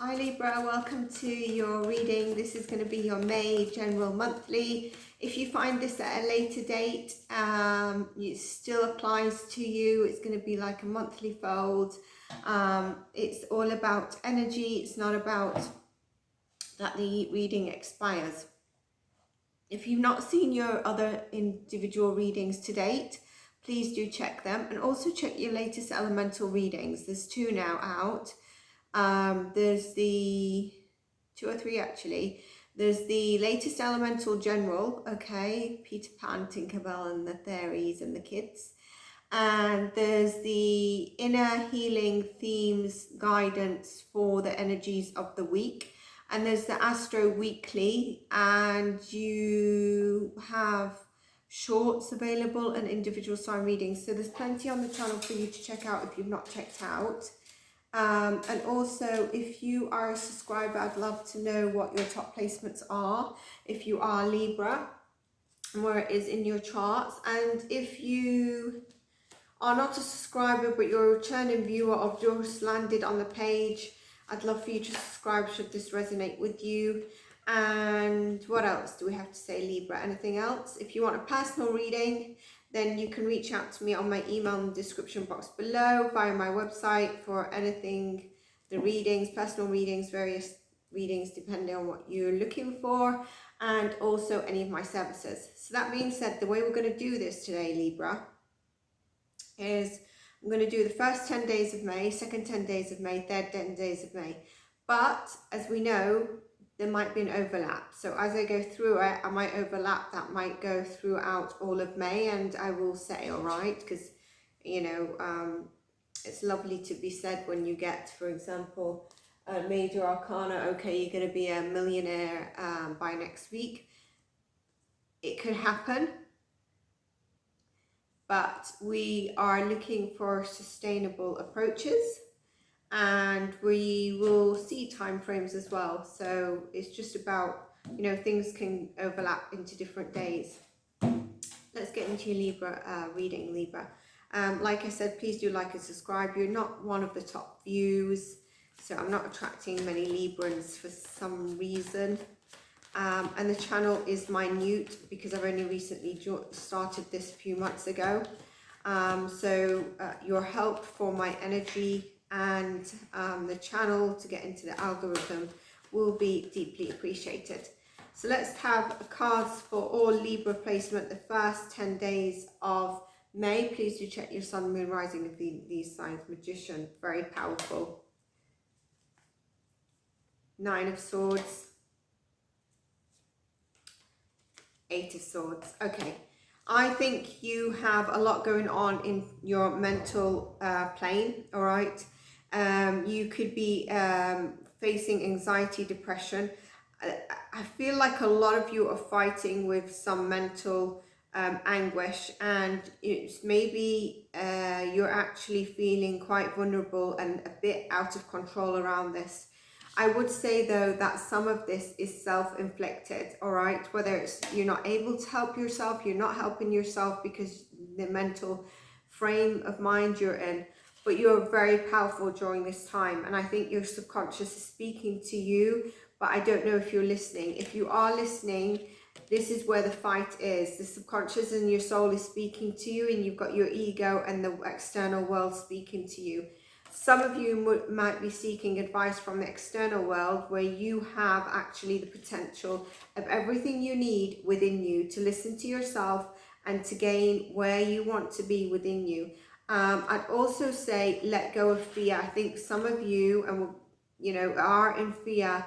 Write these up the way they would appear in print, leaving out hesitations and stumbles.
Hi Libra, welcome to your reading. This is going to be your May general monthly. If you find this at a later date, it still applies to you. It's going to be like a monthly fold. It's all about energy. It's not about that the reading expires. If you've not seen your other individual readings to date, please do check them, and also check your latest elemental readings. There's 2 now out. There's the 2 or 3 actually. There's the latest elemental general, okay, Peter Pan, Tinkerbell and the fairies and the kids. And there's the inner healing themes guidance for the energies of the week. And there's the Astro Weekly, and you have shorts available and individual sign readings. So there's plenty on the channel for you to check out if you've not checked out. And also, if you are a subscriber, I'd love to know what your top placements are if you are Libra and where it is in your charts. And if you are not a subscriber but you're a returning viewer or just landed on the page, I'd love for you to subscribe should this resonate with you. And what else do we have to say, Libra? Anything else? If you want a personal reading, then you can reach out to me on my email in the description box below, via my website, for anything, the readings, personal readings, various readings depending on what you're looking for, and also any of my services. So that being said, the way we're going to do this today, Libra, is I'm going to do the first 10 days of May, second 10 days of May, third 10 days of May. But as we know, there might be an overlap. So as I go through it, I might overlap. That might go throughout all of May, and I will say, all right, because, you know, it's lovely to be said when you get, for example, a major arcana, okay, you're going to be a millionaire by next week. It could happen. But we are looking for sustainable approaches, and we will see time frames as well. So it's just about, you know, things can overlap into different days. Let's get into your Libra reading, Libra. Like I said, please do like and subscribe. You're not one of the top views, so I'm not attracting many Librans for some reason. And the channel is minute because I've only recently started this a few months ago. So your help for my energy and the channel to get into the algorithm will be deeply appreciated. So let's have cards for all Libra placement the first 10 days of May. Please do check your sun, moon, rising of these signs. Magician, very powerful. 9 of Swords. 8 of Swords. Okay, I think you have a lot going on in your mental plane, all right? You could be facing anxiety, depression. I feel like a lot of you are fighting with some mental anguish, and it's maybe you're actually feeling quite vulnerable and a bit out of control around this. I would say though that some of this is self-inflicted, all right? Whether it's you're not able to help yourself, you're not helping yourself because the mental frame of mind you're in, but you're very powerful during this time. And I think your subconscious is speaking to you, but I don't know if you're listening. If you are listening, this is where the fight is. The subconscious and your soul is speaking to you, and you've got your ego and the external world speaking to you. Some of you might be seeking advice from the external world, where you have actually the potential of everything you need within you to listen to yourself and to gain where you want to be within you. I'd also say let go of fear. I think some of you, are in fear,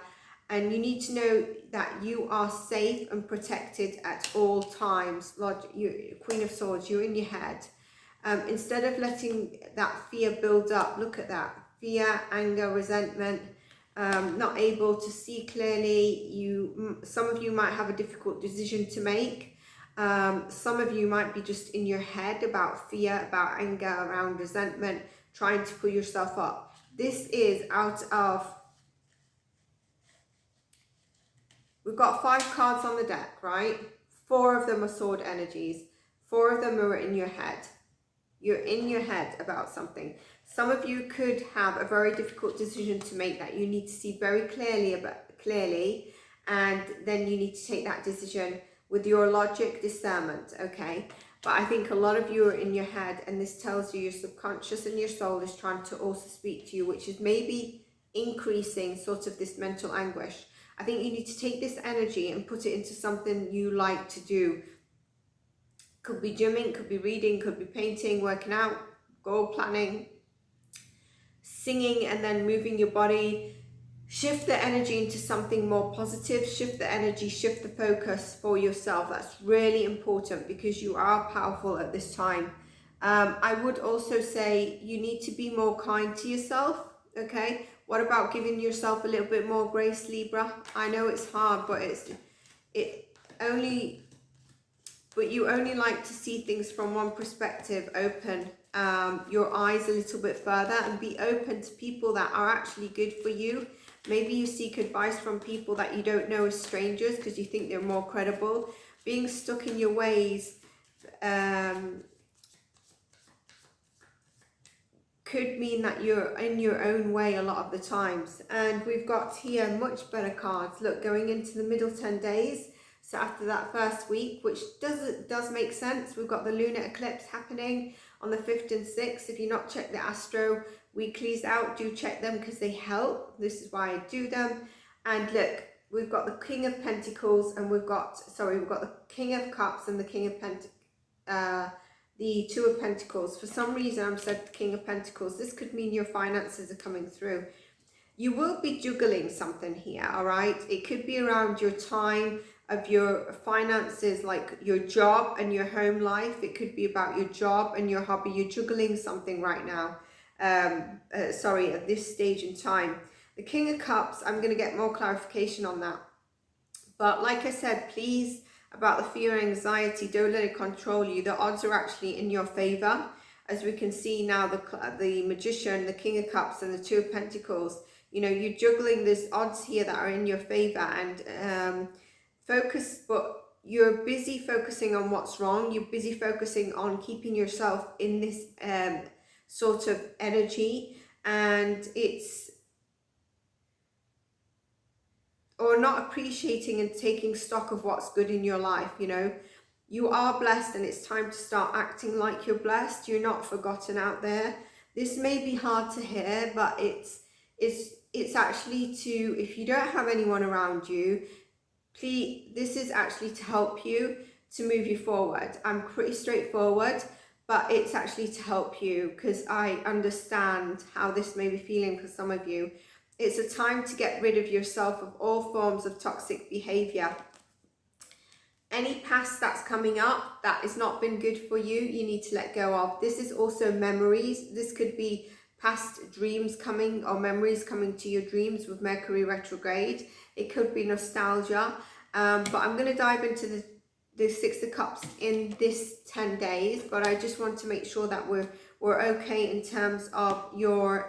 and you need to know that you are safe and protected at all times. Lord, Queen of Swords, you're in your head. Instead of letting that fear build up, look at that. Fear, anger, resentment, not able to see clearly. Some of you might have a difficult decision to make. Some of you might be just in your head about fear, about anger, around resentment, trying to pull yourself up. This is out of... We've got 5 cards on the deck, right? 4 of them are sword energies. 4 of them are in your head. You're in your head about something. Some of you could have a very difficult decision to make that you need to see very clearly, and then you need to take that decision with your logic discernment, okay? But I think a lot of you are in your head, and this tells you your subconscious and your soul is trying to also speak to you, which is maybe increasing sort of this mental anguish. I think you need to take this energy and put it into something you like to do. Could be gymming, could be reading, could be painting, working out, goal planning, singing, and then moving your body. Shift the energy into something more positive. Shift the energy, shift the focus for yourself. That's really important because you are powerful at this time. I would also say you need to be more kind to yourself, okay? What about giving yourself a little bit more grace, Libra? I know it's hard, but you only like to see things from one perspective. Open your eyes a little bit further and be open to people that are actually good for you. Maybe you seek advice from people that you don't know as strangers because you think they're more credible. Being stuck in your ways could mean that you're in your own way a lot of the times. And we've got here much better cards. Look, going into the middle 10 days. So after that first week, which does make sense, we've got the lunar eclipse happening on the 5th and 6th. If you've not checked the Astro weeklies out, do check them because they help. This is why I do them. And look, we've got the King of Pentacles, and we've got the King of Cups and the King of the Two of Pentacles. For some reason, I'm said the King of Pentacles. This could mean your finances are coming through. You will be juggling something here, all right? It could be around your time of your finances, like your job and your home life. It could be about your job and your hobby. You're juggling something right now. At this stage in time. The King of Cups, I'm going to get more clarification on that. But like I said, please, about the fear and anxiety, don't let it control you. The odds are actually in your favor. As we can see now, the Magician, the King of Cups, and the Two of Pentacles, you know, you're juggling these odds here that are in your favor, and focus, but you're busy focusing on what's wrong. You're busy focusing on keeping yourself in this sort of energy, and or not appreciating and taking stock of what's good in your life. You know, you are blessed, and it's time to start acting like you're blessed. You're not forgotten out there. This may be hard to hear, but it's actually to, if you don't have anyone around you, please, this is actually to help you, to move you forward. I'm pretty straightforward, but it's actually to help you because I understand how this may be feeling for some of you. It's a time to get rid of yourself of all forms of toxic behavior. Any past that's coming up that has not been good for you, you need to let go of. This is also memories. This could be past dreams coming, or memories coming to your dreams with Mercury retrograde. It could be nostalgia. But I'm going to dive into the Six of Cups in this 10 days. But I just want to make sure that we're okay in terms of your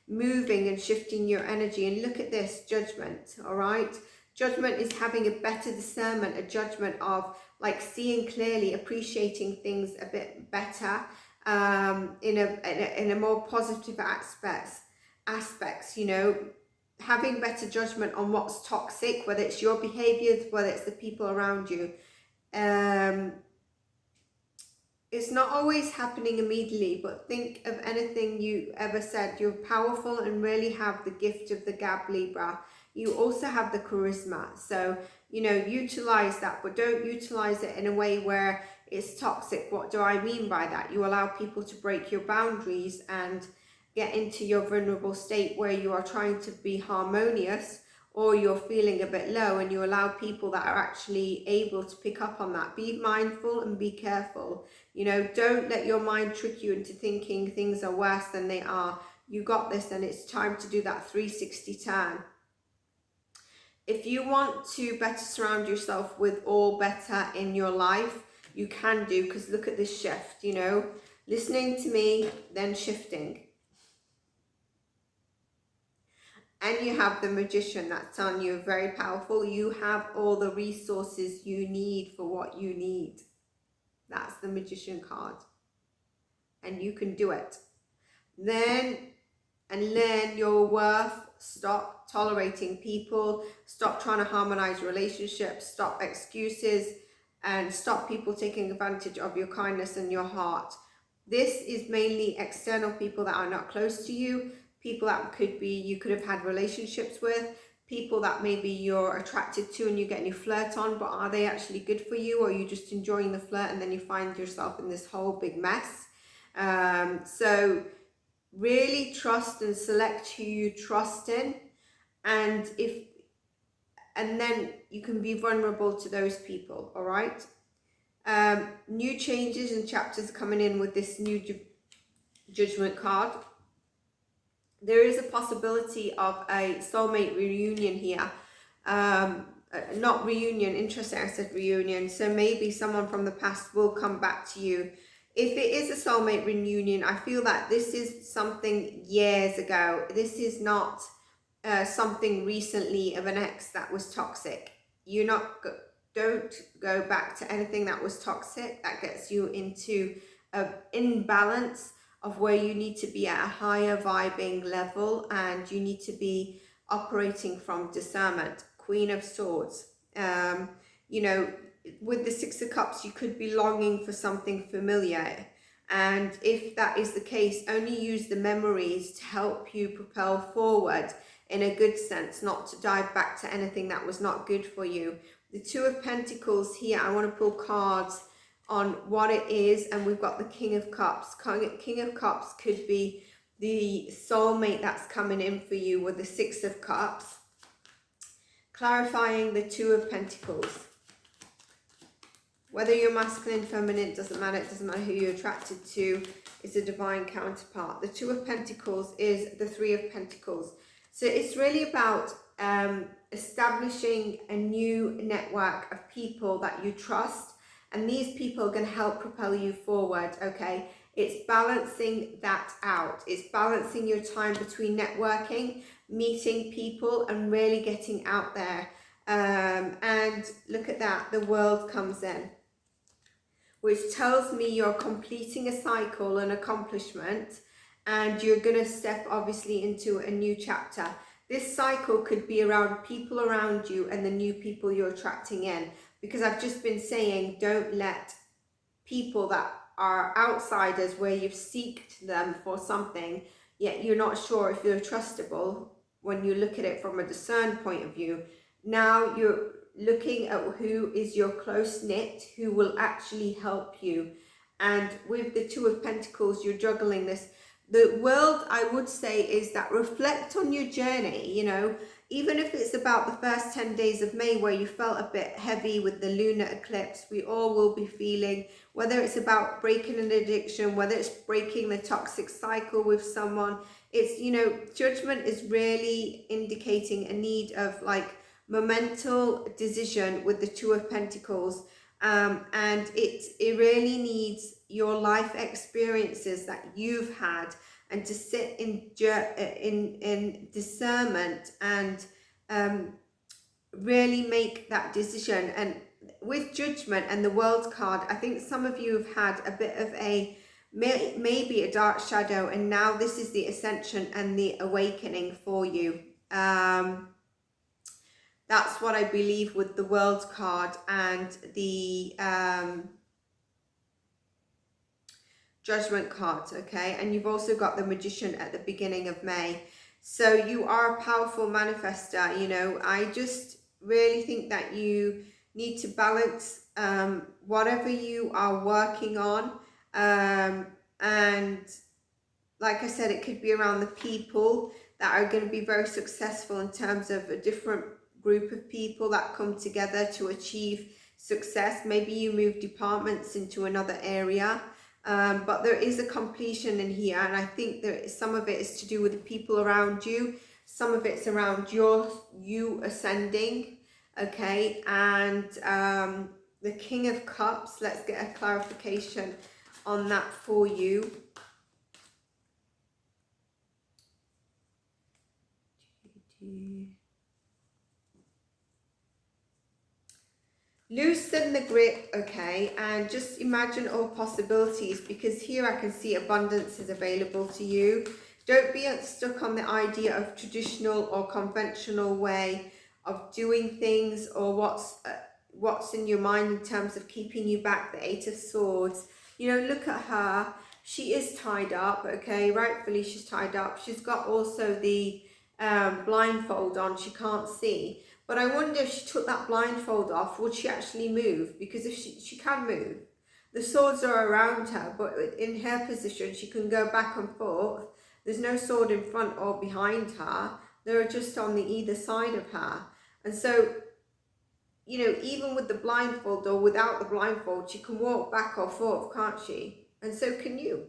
moving and shifting your energy. And look at this, Judgment, all right? Judgment is having a better discernment, a judgment of like seeing clearly, appreciating things a bit better, in a more positive aspects, you know, having better judgment on what's toxic, whether it's your behaviors, whether it's the people around you. It's not always happening immediately, but think of anything you ever said. You're powerful and really have the gift of the gab, Libra. You also have the charisma. So, you know, utilize that, but don't utilize it in a way where it's toxic. What do I mean by that? You allow people to break your boundaries and get into your vulnerable state where you are trying to be harmonious, or you're feeling a bit low, and you allow people that are actually able to pick up on that. Be mindful and be careful. You know, don't let your mind trick you into thinking things are worse than they are. You got this, and it's time to do that 360 turn. If you want to better surround yourself with all better in your life, you can do, because look at this shift, you know, listening to me, then shifting. And you have the Magician, that's telling you very powerful. You have all the resources you need for what you need. That's the Magician card. and you can do it. Then, and learn your worth. Stop tolerating people, stop trying to harmonize relationships, stop excuses, and stop people taking advantage of your kindness and your heart. This is mainly external people that are not close to you, people that you could have had relationships with, people that maybe you're attracted to and you get a new flirt on, but are they actually good for you, or are you just enjoying the flirt and then you find yourself in this whole big mess? So really trust and select who you trust in, and then you can be vulnerable to those people. All right. New changes and chapters coming in with this new judgment card. There is a possibility of a soulmate reunion here. Not reunion, interesting, I said reunion. So maybe someone from the past will come back to you. If it is a soulmate reunion, I feel that this is something years ago. This is not something recently of an ex that was toxic. Don't go back to anything that was toxic. That gets you into an imbalance of where you need to be at a higher vibing level, and you need to be operating from discernment. Queen of Swords. You know, with the Six of Cups, you could be longing for something familiar. And if that is the case, only use the memories to help you propel forward in a good sense, not to dive back to anything that was not good for you. The Two of Pentacles here, I want to pull cards on what it is, and we've got the King of Cups. King of Cups could be the soulmate that's coming in for you with the Six of Cups. Clarifying the Two of Pentacles. Whether you're masculine, feminine, doesn't matter. It doesn't matter who you're attracted to. It's a divine counterpart. The Two of Pentacles is the Three of Pentacles. So it's really about establishing a new network of people that you trust. And these people are going to help propel you forward, okay? It's balancing that out. It's balancing your time between networking, meeting people, and really getting out there. And look at that, the World comes in, which tells me you're completing a cycle, an accomplishment, and you're going to step obviously into a new chapter. This cycle could be around people around you and the new people you're attracting in, because I've just been saying, don't let people that are outsiders, where you've seeked them for something, yet you're not sure if they're trustable when you look at it from a discerned point of view. Now you're looking at who is your close knit, who will actually help you. And with the Two of Pentacles, you're juggling this. The World, I would say, is that reflect on your journey, you know, even if it's about the first 10 days of May where you felt a bit heavy with the lunar eclipse. We all will be feeling, whether it's about breaking an addiction, whether it's breaking the toxic cycle with someone. It's, you know, judgment is really indicating a need of like momental decision with the Two of Pentacles. And it really needs your life experiences that you've had, and to sit in discernment and really make that decision. And with Judgment and the World card, I think some of you have had a bit of a maybe a dark shadow, and now this is the ascension and the awakening for you. That's what I believe with the World card and the Judgment cards, okay? And you've also got the Magician at the beginning of May. So you are a powerful manifester, you know. I just really think that you need to balance whatever you are working on. And like I said, it could be around the people that are going to be very successful in terms of a different group of people that come together to achieve success. Maybe you move departments into another area, but there is a completion in here, and I think that some of it is to do with the people around you, some of it's around you ascending, okay? And the King of Cups, let's get a clarification on that for you. Loosen the grip, okay, and just imagine all possibilities, because here I can see abundance is available to you. Don't be stuck on the idea of traditional or conventional way of doing things, or what's in your mind in terms of keeping you back. The Eight of Swords, you know, look at her. She is tied up, okay, rightfully she's tied up. She's got also the blindfold on, she can't see. But I wonder if she took that blindfold off, would she actually move? Because if she can move. The swords are around her, but in her position, she can go back and forth. There's no sword in front or behind her. They're just on the either side of her. And so, you know, even with the blindfold or without the blindfold, she can walk back or forth, can't she? And so can you.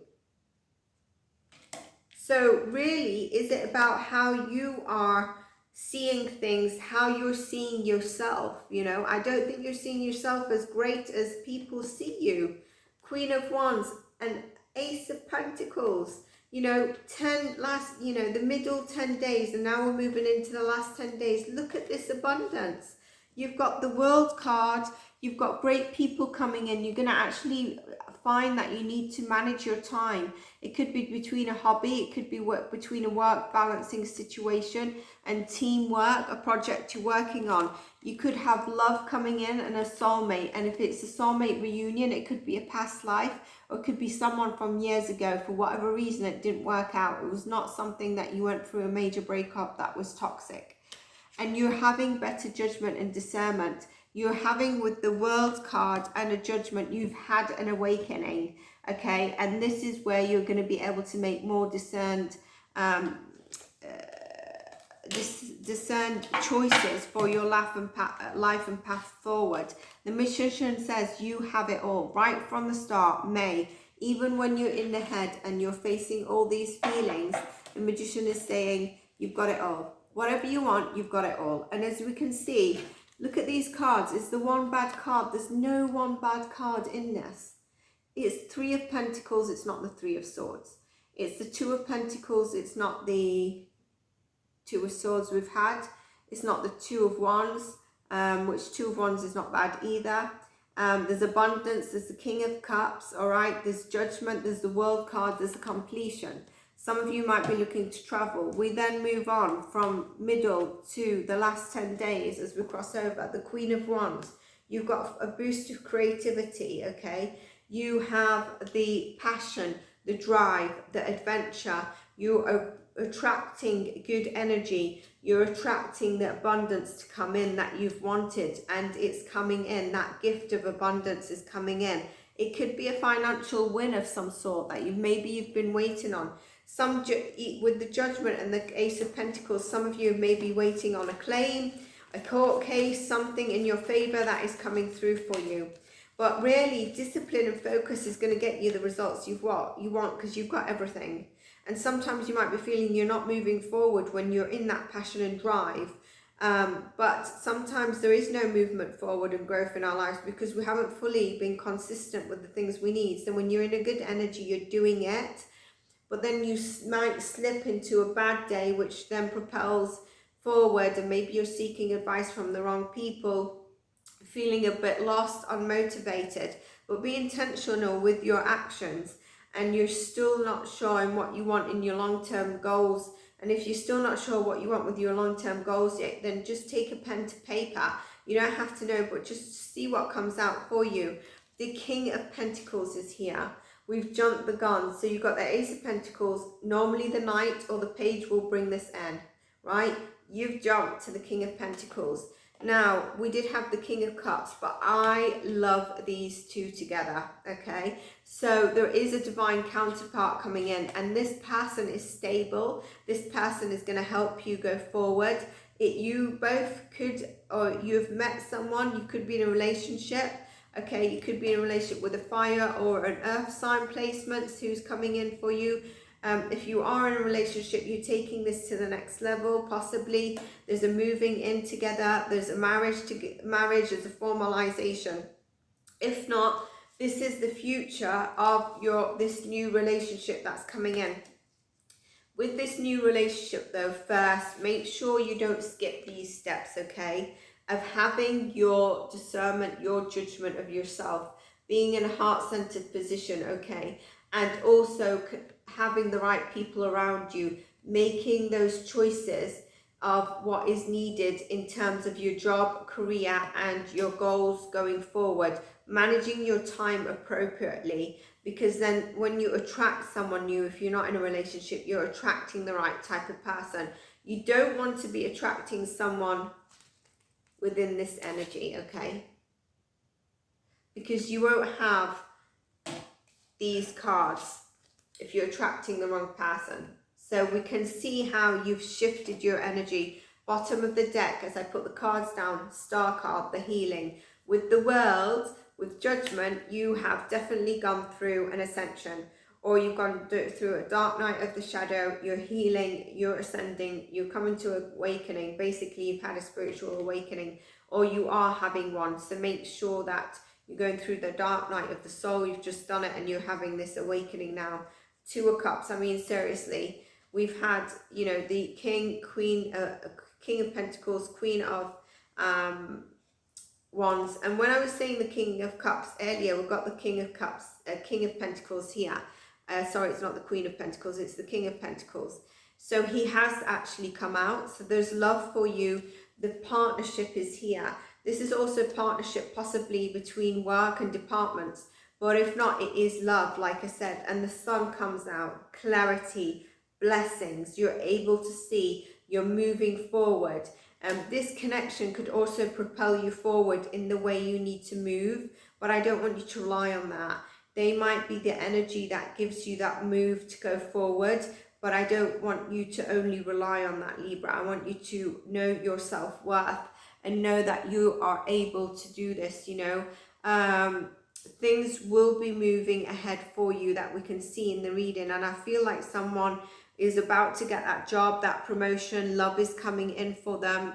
So really, is it about how you are seeing things, how you're seeing yourself? You know, I don't think you're seeing yourself as great as people see you. Queen of Wands and Ace of Pentacles, you know, the middle 10 days, and now we're moving into the last 10 days. Look at this abundance. You've got the World card, you've got great people coming in. You're going to actually find that you need to manage your time. It could be between a hobby, it could be between a work balancing situation and teamwork, a project you're working on. You could have love coming in and a soulmate, and if it's a soulmate reunion, it could be a past life, or it could be someone from years ago. For whatever reason, it didn't work out. It was not something that you went through a major breakup that was toxic. And you're having better judgment and discernment. You're having, with the World card and a Judgment, you've had an awakening, okay? And this is where you're going to be able to make more discerned choices for your life and path forward. The Magician says you have it all right from the start, May. Even when you're in the head and you're facing all these feelings, the Magician is saying you've got it all. Whatever you want, you've got it all. And as we can see, look at these cards. It's the one bad card. There's no one bad card in this. It's Three of Pentacles. It's not the Three of Swords. It's the Two of Pentacles. It's not the Two of Swords we've had. It's not the Two of Wands, which Two of Wands is not bad either. There's abundance. There's the King of Cups. All right. There's Judgment. There's the World card. There's the completion. Some of you might be looking to travel. We then move on from middle to the last 10 days as we cross over. The Queen of Wands. You've got a boost of creativity, okay? You have the passion, the drive, the adventure. You are attracting good energy. You're attracting the abundance to come in that you've wanted, and it's coming in. That gift of abundance is coming in. It could be a financial win of some sort that you've been waiting on. With the Judgment and the Ace of Pentacles, some of you may be waiting on a claim, a court case, something in your favor that is coming through for you. But really, discipline and focus is going to get you the results you want, because you've got everything. And sometimes you might be feeling you're not moving forward when you're in that passion and drive. But sometimes there is no movement forward and growth in our lives because we haven't fully been consistent with the things we need. So when you're in a good energy, you're doing it. But then you might slip into a bad day, which then propels forward, and maybe you're seeking advice from the wrong people, feeling a bit lost, unmotivated. But be intentional with your actions, and you're still not showing what you want in your long-term goals. And if you're still not sure what you want with your long-term goals yet, then just take a pen to paper. You don't have to know, but just see what comes out for you. The King of Pentacles is here. We've jumped the gun. So you've got the Ace of Pentacles. Normally the Knight or the Page will bring this in, right? You've jumped to the King of Pentacles. Now, we did have the King of Cups, but I love these two together, okay? So there is a divine counterpart coming in, and this person is stable. This person is going to help you go forward. You both could, or you've met someone, you could be in a relationship. Okay, you could be in a relationship with a fire or an earth sign placements who's coming in for you. If you are in a relationship, you're taking this to the next level, possibly. There's a moving in together. There's a marriage, there's a formalization. If not, this is the future of this new relationship that's coming in. With this new relationship though, first, make sure you don't skip these steps, okay? of having your discernment, your judgment of yourself, being in a heart-centered position, okay, and also having the right people around you, making those choices of what is needed in terms of your job, career, and your goals going forward, managing your time appropriately, because then when you attract someone new, if you're not in a relationship, you're attracting the right type of person. You don't want to be attracting someone within this energy, okay? Because you won't have these cards if you're attracting the wrong person. So we can see how you've shifted your energy. Bottom of the deck, as I put the cards down, Star card, the healing. With the World, with Judgment, you have definitely gone through an ascension, or you've gone through a dark night of the shadow. You're healing, you're ascending, you're coming to awakening. Basically, you've had a spiritual awakening, or you are having one. So make sure that you're going through the dark night of the soul. You've just done it and you're having this awakening now. Two of Cups, I mean, seriously, we've had, you know, the King, Queen, King of Pentacles, Queen of Wands. And when I was saying the King of Cups earlier, we've got the King of Cups, King of Pentacles here. Sorry, it's not the Queen of Pentacles, it's the King of Pentacles. So he has actually come out. So there's love for you. The partnership is here. This is also partnership possibly between work and departments. But if not, it is love, like I said. And the sun comes out, clarity, blessings. You're able to see, you're moving forward. This connection could also propel you forward in the way you need to move. But I don't want you to rely on that. They might be the energy that gives you that move to go forward. But I don't want you to only rely on that, Libra. I want you to know your self-worth and know that you are able to do this, you know. Things will be moving ahead for you that we can see in the reading. And I feel like someone is about to get that job, that promotion. Love is coming in for them.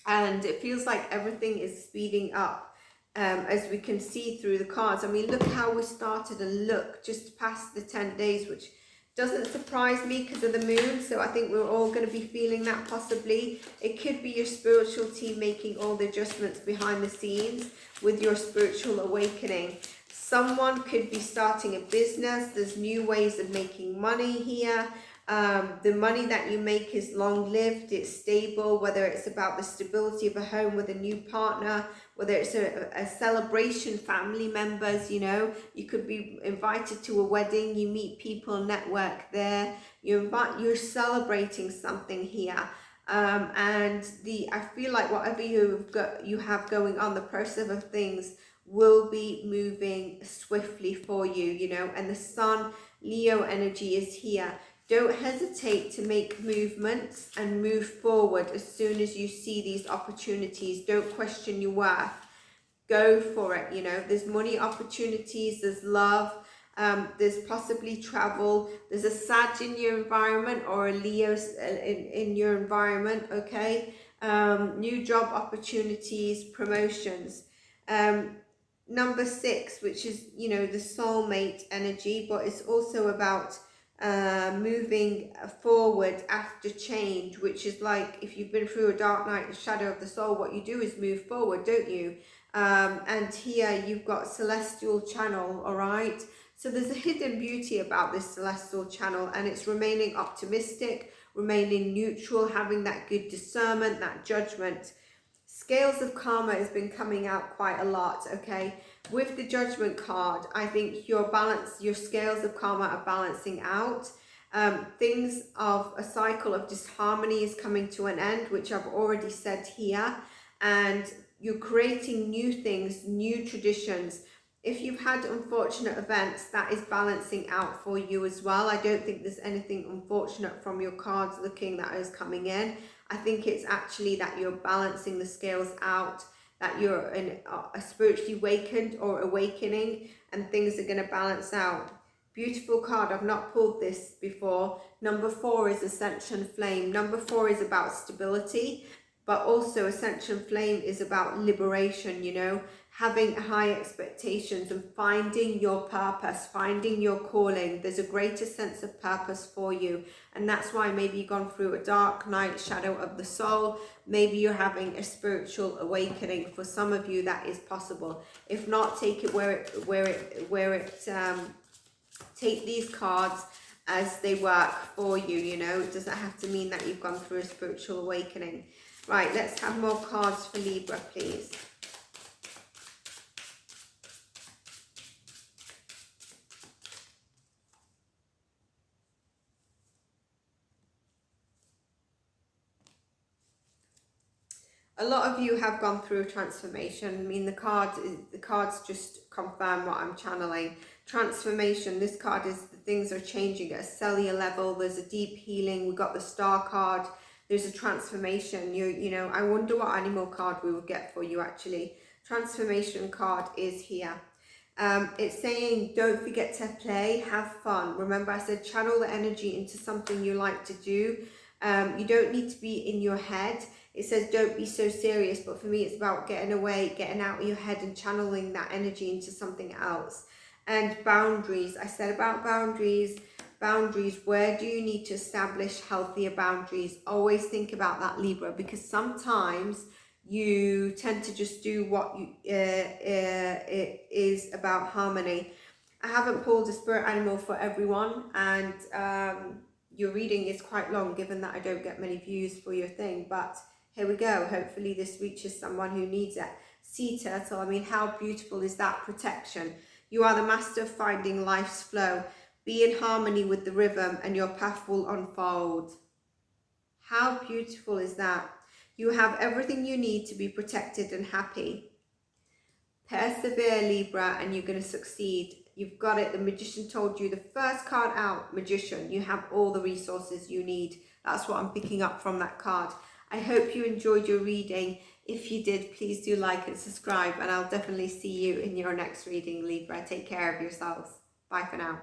And it feels like everything is speeding up, as we can see through the cards. I mean, look how we started and look just past the 10 days, which doesn't surprise me because of the moon. So I think we're all going to be feeling that possibly. It could be your spiritual team making all the adjustments behind the scenes with your spiritual awakening. Someone could be starting a business. There's new ways of making money here. The money that you make is long-lived, it's stable, whether it's about the stability of a home with a new partner, whether it's a celebration, family members, you know, you could be invited to a wedding, you meet people, network there, you're celebrating something here. And I feel like whatever you have going on, the process of things will be moving swiftly for you, you know. And the Sun, Leo energy is here. Don't hesitate to make movements and move forward as soon as you see these opportunities. Don't question your worth. Go for it, you know. There's money opportunities, there's love, there's possibly travel. There's a Sag in your environment or a Leo in your environment, okay? New job opportunities, promotions. Number 6, which is, you know, the soulmate energy, but it's also about moving forward after change, which is like if you've been through a dark night, the shadow of the soul, what you do is move forward, don't you? And here you've got celestial channel, all right? So there's a hidden beauty about this celestial channel, and it's remaining optimistic, remaining neutral, having that good discernment, that judgment. Scales of karma has been coming out quite a lot, okay? With the Judgment card, I think your scales of karma are balancing out. Things of a cycle of disharmony is coming to an end, which I've already said here. And you're creating new things, new traditions. If you've had unfortunate events, that is balancing out for you as well. I don't think there's anything unfortunate from your cards looking that is coming in. I think it's actually that you're balancing the scales out, that you're spiritually awakened or awakening, and things are going to balance out. Beautiful card. I've not pulled this before. Number 4 is Ascension Flame. Number 4 is about stability. but also Ascension Flame is about liberation, you know, having high expectations and finding your purpose, finding your calling. There's a greater sense of purpose for you. And that's why maybe you've gone through a dark night, shadow of the soul. Maybe you're having a spiritual awakening. For some of you, that is possible. If not, take it take these cards as they work for you, you know. It doesn't have to mean that you've gone through a spiritual awakening. Right, let's have more cards for Libra, please. A lot of you have gone through a transformation. I mean, the cards just confirm what I'm channeling. Transformation. This card is the things are changing at a cellular level. There's a deep healing. We got the Star card. There's a transformation. You know, I wonder what animal card we would get for you actually. Transformation card is here. It's saying don't forget to play, have fun. Remember I said channel the energy into something you like to do. You don't need to be in your head. It says don't be so serious, but for me it's about getting away, getting out of your head and channeling that energy into something else. And boundaries, I said about boundaries, where do you need to establish healthier boundaries? Always think about that, Libra, because sometimes you tend to just do what it is about harmony. I haven't pulled a spirit animal for everyone, and your reading is quite long given that I don't get many views for your thing, but here we go. Hopefully this reaches someone who needs it. Sea turtle, I mean, how beautiful is that protection? You are the master of finding life's flow. Be in harmony with the rhythm and your path will unfold. How beautiful is that? You have everything you need to be protected and happy. Persevere, Libra, and you're going to succeed. You've got it. The Magician told you the first card out, Magician. You have all the resources you need. That's what I'm picking up from that card. I hope you enjoyed your reading. If you did, please do like and subscribe, and I'll definitely see you in your next reading, Libra. Take care of yourselves. Bye for now.